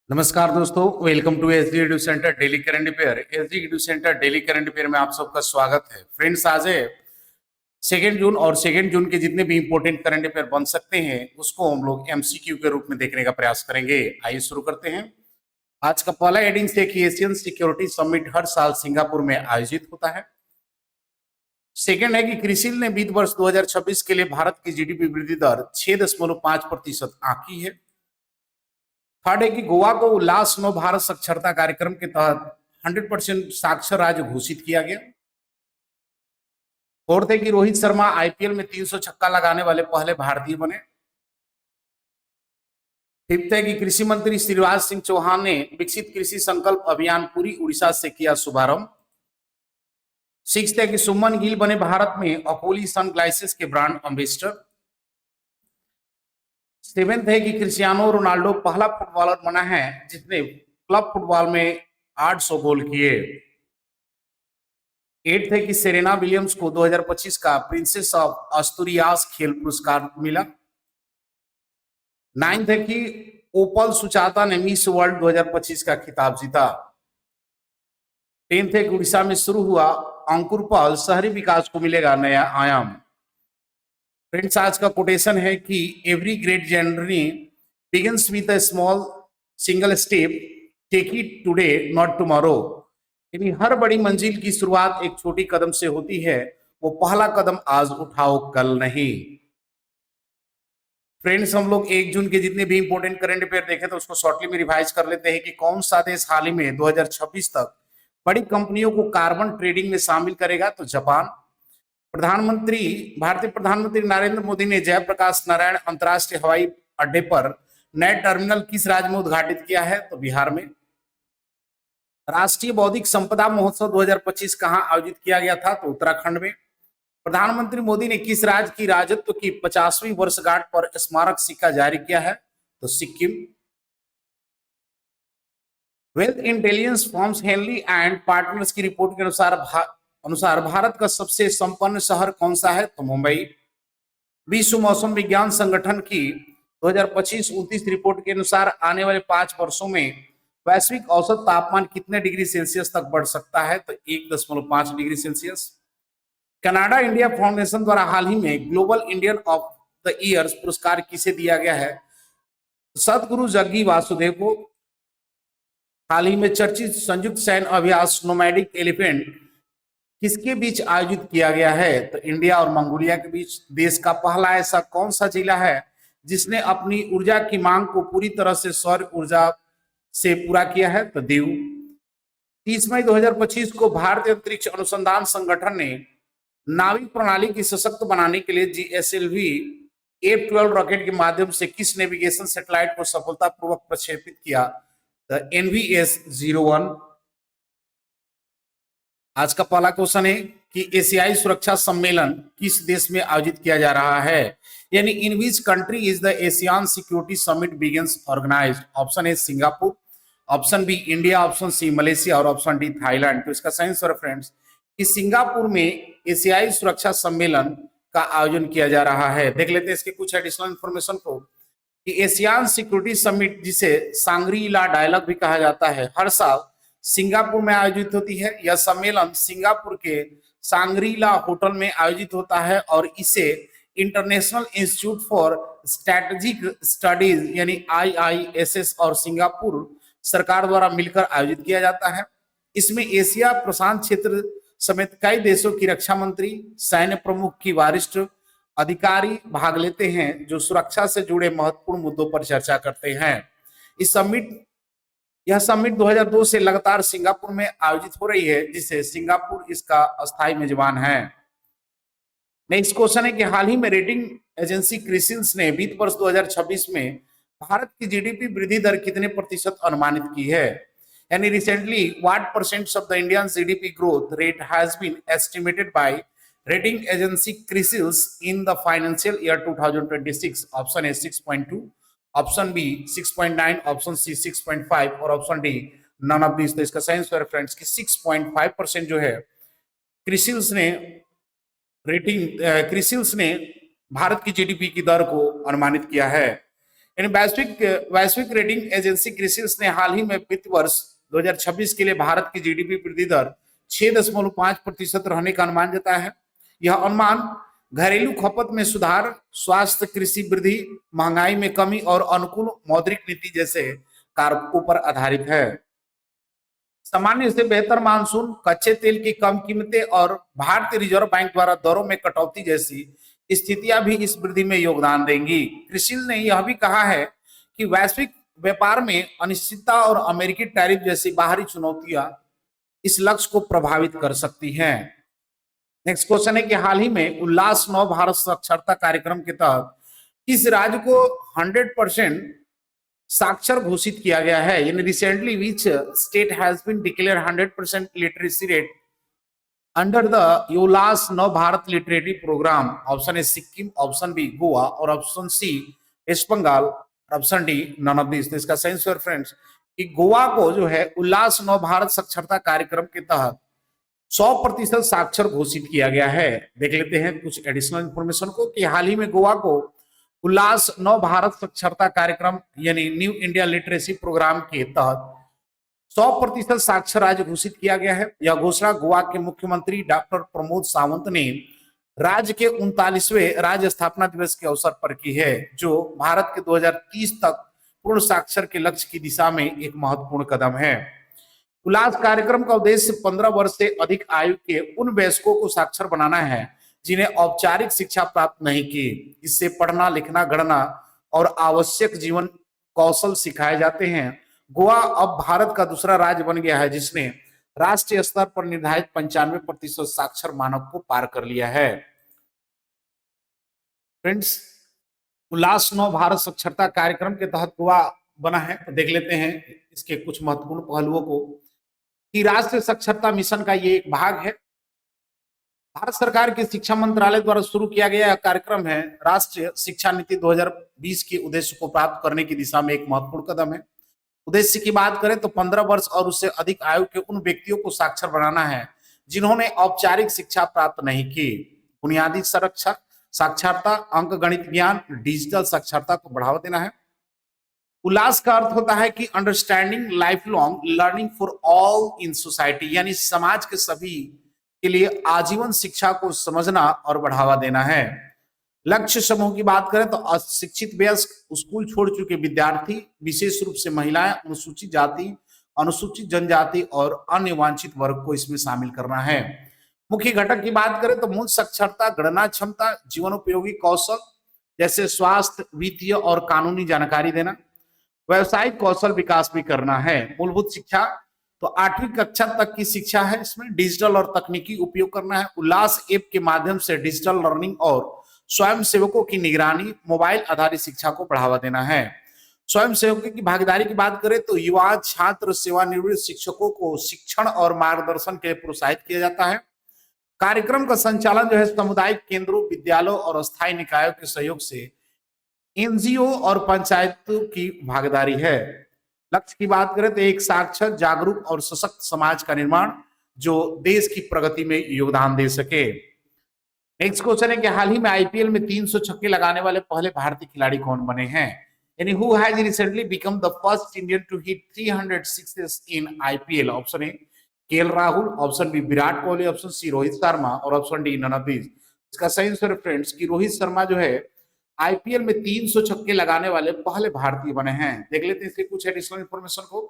नमस्कार दोस्तों, welcome to SD edu centre daily current affair. SD edu centre daily current affair में आप सबका स्वागत है। फ्रेंड्स, आज है 2 जून और 2 जून के जितने भी इंपॉर्टेंट करंट अफेयर बन सकते हैं उसको हम लोग एमसीक्यू के रूप में देखने का प्रयास करेंगे। आइए शुरू करते हैं। आज का पहला हेडिंग है कि एशियन सिक्योरिटी समिट हर साल सिंगापुर में आयोजित होता है। सेकेंड है कि क्रिसिल ने वित्त वर्ष 2026 के लिए भारत की जीडीपी वृद्धि दर 6.5% आंकी है। थर्ड है कि गोवा को उल्लास नव भारत साक्षरता कार्यक्रम के तहत 100% साक्षर राज्य घोषित किया गया। फोर्थ है कि रोहित शर्मा आईपीएल में 300 छक्का लगाने वाले पहले भारतीय बने। फिफ्थ है कि कृषि मंत्री शिवराज सिंह चौहान ने विकसित कृषि संकल्प अभियान पूरी उड़ीसा से किया शुभारंभ। सिक्स्थ है कि सुमन गिल बने भारत में अपोली सन ग्लासेस के ब्रांड एम्बेसडर। सेवेंथ है कि क्रिस्टियानो रोनाल्डो पहला फुटबॉलर बना है जिसने क्लब फुटबॉल में 800 गोल किए। एट्थ है कि सेरेना विलियम्स को 2025 का प्रिंसेस ऑफ अस्तूरियास खेल पुरस्कार मिला। नाइन्थ है कि ओपल सुचाता ने मिस वर्ल्ड 2025 का खिताब जीता। टेंथ है कि उड़ीसा में शुरू हुआ अंकुर पहल शहरी विकास को मिलेगा नया आयाम। फ्रेंड्स, आज का कोटेशन है कि every great journey begins with a small single step, take it today not tomorrow. यानी हर बड़ी मंजिल की शुरुआत एक छोटी कदम से होती है, वो पहला कदम आज उठाओ कल नहीं। फ्रेंड्स, हम लोग 1 जून के जितने भी इंपॉर्टेंट करंट अफेयर देखे तो उसको शॉर्टली में रिवाइज कर लेते हैं कि कौन सा देश हाल ही में 2026 तक बड़ी कंपनियों को कार्बन ट्रेडिंग में शामिल करेगा। तो जापान। भारतीय प्रधानमंत्री नरेंद्र मोदी ने जयप्रकाश नारायण अंतर्राष्ट्रीय हवाई अड्डे पर नए टर्मिनल किस राज्य में उद्घाटित किया है? तो बिहार में। राष्ट्रीय बौद्धिक संपदा महोत्सव 2025 कहां आयोजित किया गया था? तो उत्तराखंड में। प्रधानमंत्री मोदी ने किस राज्य की राजत्व की 50वीं वर्षगांठ पर स्मारक सिक्का जारी किया है? तो Sikkim. Wealth intelligence firms Henley and partners की रिपोर्ट के अनुसार भारत का सबसे संपन्न शहर कौन सा है? तो मुंबई। विश्व मौसम विज्ञान संगठन की 2025-29 रिपोर्ट के अनुसार आने वाले 5 वर्षों में वैश्विक औसत तापमान कितने डिग्री सेल्सियस तक बढ़ सकता है? तो 1.5 degree Celsius. Canada India foundation द्वारा हाल ही में global Indian of the year पुरस्कार किसे दिया गया है? सदगुरु जग्गी वासुदेव को। हाल ही में चर्चित संयुक्त सैन्य अभ्यास नोमैडिक एलिफेंट किसके बीच आयोजित किया गया है? तो इंडिया और मंगोलिया के बीच। देश का पहला ऐसा कौन सा जिला है जिसने अपनी ऊर्जा की मांग को पूरी तरह से सौर ऊर्जा से पूरा किया है? तो दीव। 30 मई 2025 को भारतीय अंतरिक्ष अनुसंधान संगठन ने नाविक प्रणाली की सशक्त बनाने के लिए जीएसएलवी F-12 रॉकेट के माध्यम से किस नेविगेशन सैटेलाइट को सफलतापूर्वक प्रक्षेपित किया? The NVS-01। आज का पहला क्वेश्चन है कि एशियाई सुरक्षा सम्मेलन किस देश में आयोजित किया जा रहा है? यानी in which country is the ASEAN security summit begins organized? Option A Singapore, option B India, option C Malaysia और ऑप्शन डी थाईलैंड। तो इसका सही आंसर फ्रेंड्स कि सिंगापुर में एशियाई सुरक्षा सम्मेलन का आयोजन किया जा रहा है। देख लेते हैं इसके कुछ एडिशनल इंफॉर्मेशन को कि एशियान सिक्योरिटी समिट, जिसे सांग्री ला डायलॉग भी कहा जाता है, हर साल सिंगापुर में आयोजित होती है। यह सम्मेलन सिंगापुर के सांग्री ला होटल में आयोजित होता है और इसे international institute for strategic studies यानी IISS और सिंगापुर सरकार द्वारा मिलकर आयोजित किया जाता है। इसमें एशिया प्रशांत क्षेत्र समेत कई देशों की रक्षा मंत्री, सैन्य प्रमुख की वरिष्ठ अधिकारी भाग लेते हैं जो सुरक्षा से जुड़े महत्वपूर्ण मुद्दों पर चर्चा करते हैं। यह समिट 2002 से लगातार सिंगापुर में आयोजित हो रही है, जिसे सिंगापुर इसका अस्थायी मेजबान है। नेक्स्ट क्वेश्चन है कि हाल ही में रेटिंग एजेंसी क्रिसिल्स ने वित्त वर्ष 2026 में भारत की जीडीपी वृद्धि दर कितने प्रतिशत अनुमानित की है? यानी recently what percent of the Indian GDP growth rate has been estimated by rating agency Crisil's in the financial year 2026? Option A 6.2, option B 6.9, option C 6.5 और option D none of this. तो इसका सही आंसर फ्रेंड्स कि 6.5% जो है क्रिसिल्स ने भारत की GDP की दर को अनुमानित किया है। यानी वैश्विक वैश्विक रेटिंग एजेंसी क्रिसिल्स ने हाल ही में वित्त वर्ष 2026 के लिए भारत की जीडीपी वृद्धि दर 6.5% रहने का अनुमान जताया है। यह अनुमान घरेलू खपत में सुधार, स्वास्थ्य, कृषि वृद्धि, महंगाई में कमी और अनुकूल मौद्रिक नीति जैसे कारकों पर आधारित है। सामान्य से बेहतर मानसून, कच्चे तेल की कम कीमतें और भारतीय रिजर्व बैंक द्वारा दरों में कटौती जैसी स्थितियां भी इस वृद्धि में योगदान देंगी। क्रिसिल ने यह भी कहा है कि वैश्विक व्यापार में अनिश्चितता और अमेरिकी टैरिफ जैसी बाहरी चुनौतियां इस लक्ष्य को प्रभावित कर सकती हैं। नेक्स्ट क्वेश्चन है कि हाल ही में उल्लास 9 भारत साक्षरता कार्यक्रम के तहत किस राज्य को 100% साक्षर घोषित किया गया है? यानी recently which state has been declare 100% literacy rate under the Ullas 9 Bharat literacy programme? Option A Sikkim, option B Goa और option C west Bengal, option D none of this. इसका सही आंसर फ्रेंड्स कि गोवा को जो है उल्लास 9 भारत साक्षरता कार्यक्रम के तहत 100% साक्षर घोषित किया गया है। देख लेते हैं कुछ एडिशनल इंफॉर्मेशन को कि हाल ही में गोवा को उल्लास 9 भारत साक्षरता कार्यक्रम यानी न्यू इंडिया लिटरेसी प्रोग्राम के तहत 100% साक्षर राज्य घोषित किया गया है। यह घोषणा गोवा के मुख्यमंत्री डॉक्टर प्रमोद सावंत ने राज्य के 39वें राज्य स्थापना दिवस के अवसर पर की है, जो भारत के 2030 तक पूर्ण साक्षर के लक्ष्य की दिशा में एक महत्वपूर्ण कदम है। उल्लास कार्यक्रम का उद्देश्य 15 वर्ष से अधिक आयु के उन वयस्कों को साक्षर बनाना है जिन्हें औपचारिक शिक्षा प्राप्त नहीं की। इससे पढ़ना, लिखना, गणना और आवश्यक जीवन कौशल सिखाए जाते हैं। गोवा अब भारत का दूसरा राज्य बन गया है जिसने राष्ट्रीय स्तर पर निर्धारित 95% साक्षर मानक को पार कर लिया है। फ्रेंड्स, उल्लास 9 भारत साक्षरता कार्यक्रम के तहत गोवा बना है, तो देख लेते हैं इसके कुछ महत्वपूर्ण पहलुओं को कि राष्ट्रीय साक्षरता मिशन का ये एक भाग है। भारत सरकार के शिक्षा मंत्रालय द्वारा शुरू किया गया कार्यक्रम है। राष्ट्रीय शिक्षा नीति 2020 के उद्देश्य को प्राप्त करने की दिशा में एक महत्वपूर्ण कदम है। उद्देश्य की बात करें तो 15 वर्ष और उससे अधिक आयु के उन व्यक्तियों को साक्षर बनाना है जिन्होंने औपचारिक शिक्षा प्राप्त नहीं की। बुनियादी साक्षरता, अंक गणित ज्ञान, डिजिटल साक्षरता को बढ़ावा देना है। उल्लास का अर्थ होता है कि understanding life long learning for all in society, यानी समाज के सभी के लिए आजीवन शिक्षा को समझना और बढ़ावा देना है। लक्ष्य समूह की बात करें तो अशिक्षित वयस्क, स्कूल छोड़ चुके विद्यार्थी, विशेष रूप से महिलाएं, अनुसूचित जाति, अनुसूचित जनजाति और अन्य वांछित वर्ग को इसमें शामिल करना है। मुख्य घटक की बात करें तो मूल साक्षरता, गणना क्षमता, जीवनोपयोगी कौशल जैसे स्वास्थ्य, वित्तीय और कानूनी जानकारी देना, व्यवसायिक कौशल विकास भी करना है। मूलभूत शिक्षा तो 8वीं कक्षा तक की शिक्षा है। इसमें डिजिटल और तकनीकी उपयोग करना है। उल्लास ऐप के माध्यम से डिजिटल लर्निंग और स्वयं सेवकों की निगरानी, मोबाइल आधारित शिक्षा को बढ़ावा देना है। स्वयं सेवकों की भागीदारी की बात करें तो युवा, छात्र, सेवानिवृत्त शिक्षकों को शिक्षण और मार्गदर्शन के लिए प्रोत्साहित किया जाता है। कार्यक्रम का संचालन जो है सामुदायिक केंद्रों, विद्यालयों और अस्थायी निकायों के सहयोग से एनजीओ और पंचायतों की भागीदारी है। लक्ष्य की बात करें तो एक साक्षर, जागरूक और सशक्त समाज का निर्माण जो देश की प्रगति में योगदान दे सके। नेक्स्ट क्वेश्चन है कि हाल ही में आईपीएल में 300 छक्के लगाने वाले पहले भारतीय खिलाड़ी कौन बने हैं? यानी who has recently become the first Indian to hit 300 sixes in IPL? Option A K L Rahul, option B Virat Kohli, option C Rohit Sharma और option D none of this. इसका सही आंसर फ्रेंड्स कि रोहित शर्मा जो है आईपीएल में 300 छक्के लगाने वाले पहले भारतीय बने हैं। देख लेते हैं इसके कुछ एडिशनल इंफॉर्मेशन को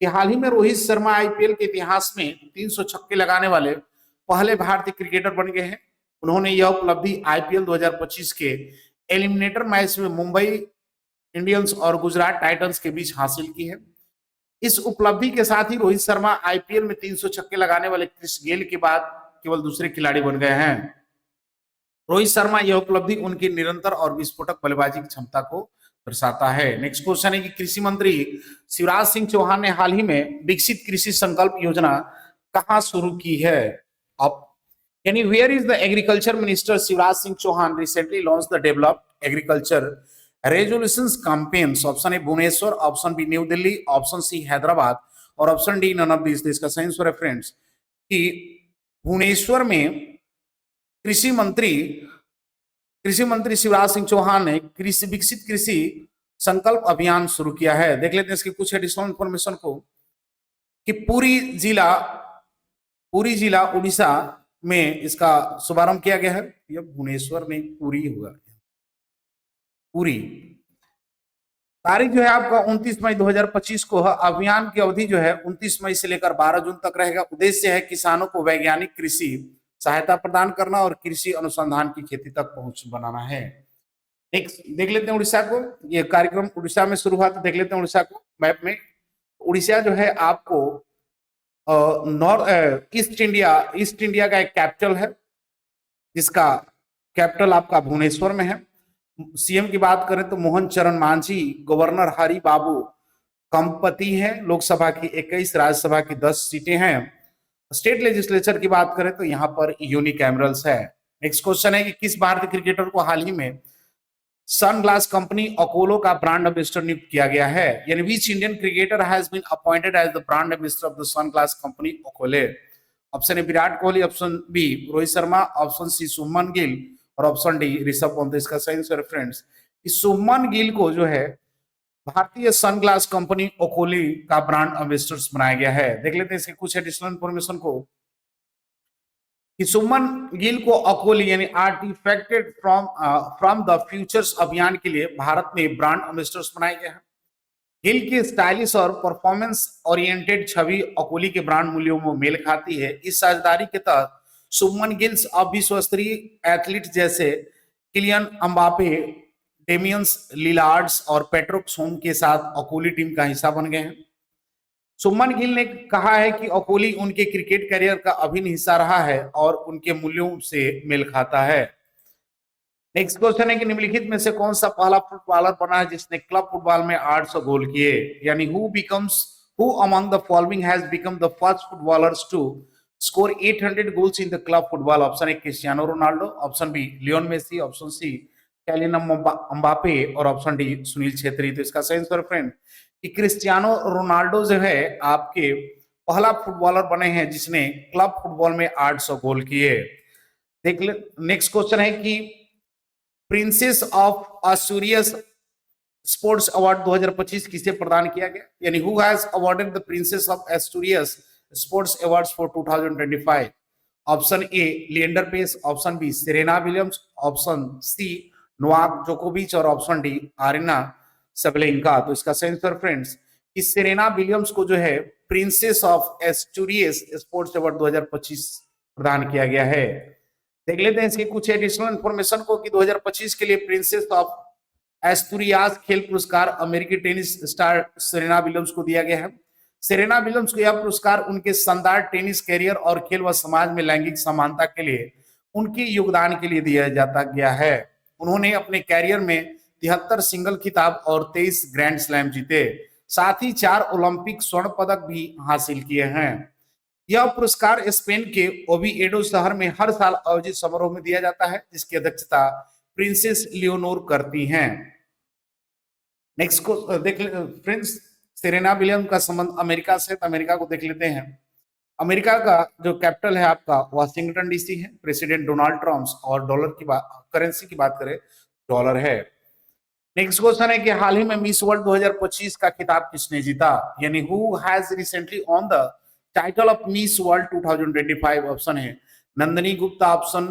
कि हाल ही में रोहित शर्मा आईपीएल के इतिहास में 300 छक्के लगाने वाले पहले भारतीय क्रिकेटर बन गए हैं। उन्होंने यह उपलब्धि आईपीएल 2025 के एलिमिनेटर मैच में मुंबई इंडियंस और गुजरात टाइटंस के बीच हासिल की है। इस उपलब्धि के साथ ही रोहित शर्मा आईपीएल में 300 छक्के लगाने वाले क्रिस गेल के बाद केवल दूसरे खिलाड़ी बन गए हैं। रोहित शर्मा यह उपलब्धि उनकी निरंतर और विस्फोटक बल्लेबाजी की क्षमता को दर्शाता है। नेक्स्ट क्वेश्चन है कि कृषि मंत्री शिवराज सिंह चौहान ने हाल ही में विकसित कृषि संकल्प योजना कहां शुरू की है? अब यानी where is the agriculture minister Shivraj Singh Chouhan recently launch the developed agriculture resolutions campaigns? Option A Bhubaneswar, option B new Delhi, option C Hyderabad और option D none of this. इसका सही आंसर है फ्रेंड्स कि भुवनेश्वर में कृषि मंत्री शिवराज सिंह चौहान ने विकसित कृषि संकल्प अभियान शुरू किया है? देख लेते हैं इसकी कुछ एडिशनल इंफॉर्मेशन को कि पूरी जिला उड़ीसा में इसका शुभारंभ किया गया है। यह भुवनेश्वर में पूरी होगा। पूरी तारीख जो है आपका 29 मई 2025 को है। अभियान की अवधि जो है 29 मई से लेकर 12 जून तक रहेगा। उद्देश्य है किसानों को वैज्ञानिक कृषि सहायता प्रदान करना और कृषि अनुसंधान की खेती तक पहुंच बनाना है। एक देख लेते हैं उड़ीसा को। ये कार्यक्रम उड़ीसा में शुरू हुआ, तो देख लेते हैं उड़ीसा को मैप में। उड़ीसा जो है आपको नॉर्थ ईस्ट इंडिया का एक कैपिटल है, जिसका कैपिटल आपका भुवनेश्वर में है। सीएम की बात करें तो मोहन चरण मांझी, गवर्नर हरि बाबू कंपति है। लोकसभा की 21, राज्यसभा की 10 सीटें हैं। स्टेट लेजिस्लेचर की बात करें तो यहाँ पर यूनिकैमरल्स है। नेक्स्ट क्वेश्चन है कि किस भारतीय क्रिकेटर को हाल ही में सनग्लास कंपनी अपोलो का ब्रांड एम्बेसडर नियुक्त किया गया है? यानी which Indian cricketer has been appointed as the brand ambassador of the sunglass company Apollo? Option A Virat Kohli, option B Rohit Sharma, option C Shubman Gill और ऑप्शन डी ऋषभ पंत। इसका सही आंसर फ्रेंड्स इस शुभमन गिल को जो है भारतीय सनग्लास कंपनी ओकोली का ब्रांड एम्बेसडर बनाया गया है। देख लेते हैं इसके कुछ एडिशनल इंफॉर्मेशन को कि शुभमन गिल को अकोली यानी आर्टिफैक्टेड फ्रॉम द फ्यूचर्स अभियान के लिए भारत में ब्रांड एम्बेसडर्स बनाए गए हैं। गिल की स्टाइलिश और परफॉर्मेंस ओरिएंटेड छवि अकोली के ब्रांड मूल्यों में मेल खाती है। इस साझेदारी के तहत शुभमन गिल्स अब विश्व स्तरीय एथलीट जैसे किलियन अम्बापे, डेमियंस लिलार्ड्स और पैट्रिक सोम के साथ अकोली टीम का हिस्सा बन गए हैं। शुभमन गिल ने कहा है कि अकोली उनके क्रिकेट करियर का अभिन्न हिस्सा रहा है और उनके मूल्यों से मेल खाता है। नेक्स्ट क्वेश्चन है कि निम्नलिखित में से कौन सा पहला फुटबॉलर बना है जिसने क्लब फुटबॉल में 800 गोल किए? यानी who among the following has become the first footballers to score 800 goals in the club football? Option A Cristiano Ronaldo, option B Lionel Messi, option C Kylian Mbappe और option D Sunil Chhetri. तो इसका सही answer friend कि Cristiano Ronaldo जो है आपके पहला footballer बने हैं जिसने क्लब फुटबॉल में 800 गोल किए। देख ले नेक्स्ट क्वेश्चन है कि Princess of Asturias sports award 2025 किसे प्रदान किया गया? यानी who has awarded the Princess of Asturias sports awards for 2025? Option A Leander Paes, option B Serena Williams, option C Novak जोकोविच और ऑप्शन डी आरिना सबलेंका। तो इसका सही आंसर फ्रेंड्स कि सेरेना विलियम्स को जो है Princess of Asturias sports award 2025 प्रदान किया गया है। देख लेते हैं इसकी कुछ एडिशनल इंफॉर्मेशन को कि 2025 के लिए प्रिंसेस ऑफ एस्टूरियास खेल पुरस्कार अमेरिकी टेनिस स्टार सेरेना विलियम्स को दिया गया है। सेरेना विलियम्स को यह पुरस्कार उनके शानदार टेनिस कैरियर और खेल व समाज में लैंगिक समानता के लिए उनके योगदान के लिए दिया जाता गया है। उन्होंने अपने कैरियर में 73 सिंगल खिताब और 23 ग्रैंड स्लैम जीते, साथ ही 4 ओलंपिक स्वर्ण पदक भी हासिल किए हैं। यह पुरस्कार स्पेन के ओविएडो शहर में हर साल आयोजित समारोह में दिया जाता है, जिसकी अध्यक्षता प्रिंसेस लियोनोर करती हैं। नेक्स्ट को देख फ्रेंड्स सेरेना विलियम्स का संबंध अमेरिका से, तो अमेरिका को देख लेते हैं। अमेरिका का जो कैपिटल है आपका वाशिंगटन डीसी है। प्रेसिडेंट डोनाल्ड ट्रम्प और डॉलर की करेंसी की बात करें डॉलर है। नेक्स्ट क्वेश्चन है कि हाल ही में मिस वर्ल्ड 2025 का खिताब किसने जीता? यानी who has recently won the title of Miss World 2025? Option है Nandini Gupta, option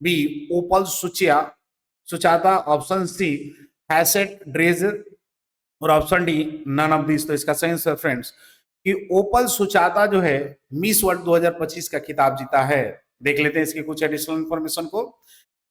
B Opal Suchata, option C Hasset Dereje और option D none of this. तो इसका सही आंसर फ्रेंड्स कि ओपल सुचाता जो है मिस वर्ल्ड 2025 का खिताब जीता है। देख लेते हैं इसके कुछ एडिशनल इंफॉर्मेशन को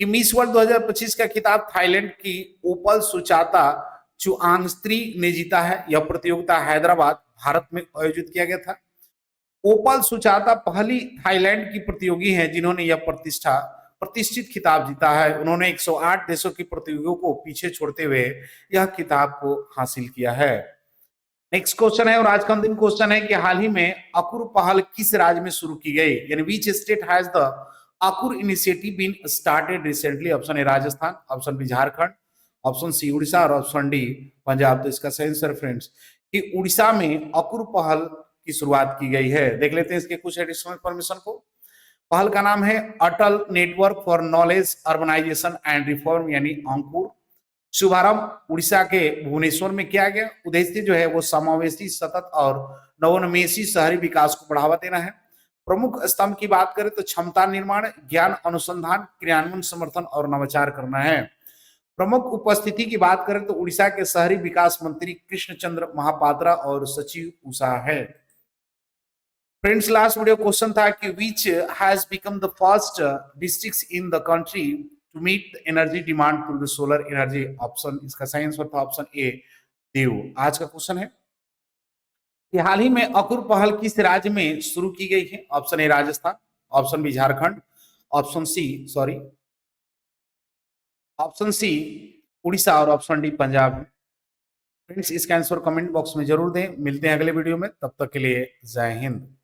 कि मिस वर्ल्ड 2025 का खिताब थाईलैंड की ओपल सुचाता चुआंगस्त्री ने जीता है। यह प्रतियोगिता हैदराबाद भारत में आयोजित किया गया था। ओपल सुचाता पहली थाईलैंड की प्रतियोगी हैं जिन्होंने यह प्रतिष्ठित खिताब जीता है। उन्होंने 108 देशों की प्रतियोगियों को पीछे छोड़ते हुए यह खिताब को हासिल किया है। नेक्स्ट क्वेश्चन है और आज का अंतिम क्वेश्चन है कि हाल ही में अकुर पहल किस राज्य में शुरू की गई? यानी which state has the Ankur initiative been started recently? Option A Rajasthan, option B Jharkhand, option C Orissa और ऑप्शन डी पंजाब। तो इसका सही आंसर फ्रेंड्स कि उड़ीसा में अकुर पहल की शुरुआत की गई है। देख लेते हैं इसके कुछ एडिशनल इंफॉर्मेशन को। पहल का नाम है Atal network for knowledge urbanisation and reform यानी अंकुर। शुभारंभ उड़ीसा के भुवनेश्वर में किया गया। उद्देश्य जो है वो समावेशी, सतत और नवोन्मेषी शहरी विकास को बढ़ावा देना है। प्रमुख स्तंभ की बात करें तो क्षमता निर्माण, ज्ञान अनुसंधान, क्रियान्वयन, समर्थन और नवाचार करना है। प्रमुख उपस्थिति की बात करें तो उड़ीसा के शहरी विकास मंत्री कृष्ण चंद्र महापात्रा और सचिव उषा है। फ्रेंड्स, लास्ट वीडियो क्वेश्चन था कि which has become the first district in the country to meet the energy demand through the solar energy. Option, इसका सही आंसर था ऑप्शन ए, दीव। आज का क्वेश्चन है कि हाल ही में अकुर पहल किस राज्य में शुरू की गई है। Option A Rajasthan, option B Jharkhand, option C Orissa और ऑप्शन डी पंजाब। फ्रेंड्स, इसका आंसर कमेंट बॉक्स में जरूर दें। मिलते हैं अगले वीडियो में, तब तक के लिए जय हिंद।